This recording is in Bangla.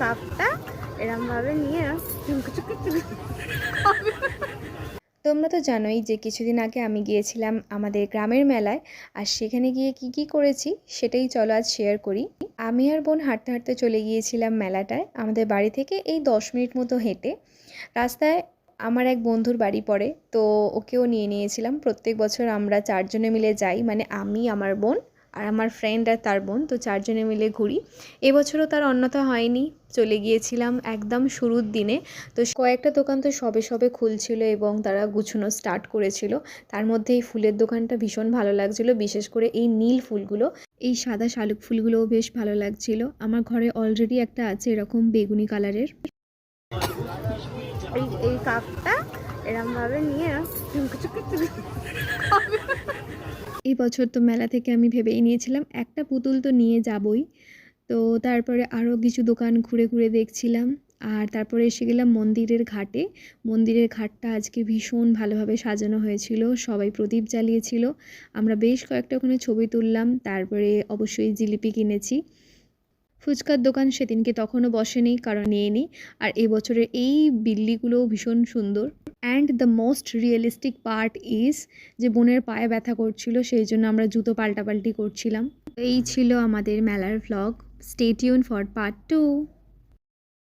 কাপটা এরমভাবে নিয়ে তোমরা তো জানোই যে কিছুদিন আগে আমি গিয়েছিলাম আমাদের গ্রামের মেলায়, আর সেখানে গিয়ে কি কি করেছি সেটাই চলো আজ শেয়ার করি। আমি আর বোন হাঁটতে হাঁটতে চলে গিয়েছিলাম মেলাটায়, আমাদের বাড়ি থেকে এই 10 মিনিট মতো হেঁটে। রাস্তায় আমার এক বন্ধুর বাড়ি পড়ে, তো ওকেও নিয়ে নিয়েছিলাম। প্রত্যেক বছর আমরা 4 জনে মিলে যাই, মানে আমি, আমার বোন আর আমার ফ্রেন্ড আর তার বোন, তো 4 জনে মিলে ঘুরি। এবছরও তার অন্যথা হয়নি, চলে গিয়েছিলাম একদম শুরুর দিনে। তো কয়েকটা দোকান তো সবে সবে খুলছিল এবং তারা গুছানো স্টার্ট করেছিল। তার মধ্যে এই ফুলের দোকানটা ভীষণ ভালো লাগছিল, বিশেষ করে এই নীল ফুলগুলো, এই সাদা শালুক ফুলগুলোও বেশ ভালো লাগছিল। আমার ঘরে অলরেডি একটা আছে এরকম বেগুনি কালারের। এই কাপটা এরমভাবে নিয়ে এই বছর তো মেলা থেকে আমি ভেবেই নিয়েছিলাম একটা পুতুল তো নিয়ে যাবই। তো তারপরে আরও কিছু দোকান ঘুরে ঘুরে দেখছিলাম, আর তারপরে এসে গেলাম মন্দিরের ঘাটে। মন্দিরের ঘাটটা আজকে ভীষণ ভালোভাবে সাজানো হয়েছিল, সবাই প্রদীপ জ্বালিয়েছিল। আমরা বেশ কয়েকটা ওখানে ছবি তুললাম, তারপরে অবশ্যই জিলিপি কিনেছি। ফুচকার দোকান সেদিনকে তখনও বসেনি, কারণ নিয়ে নিই। আর এবছরের এই বিল্লিগুলোও ভীষণ সুন্দর। And the most realistic part is যে বোনের পায়ে ব্যথা করছিল, সেই জন্য আমরা জুতো পাল্টাপাল্টি করছিলাম। এই ছিল আমাদের মেলার vlog. Stay tune for part 2।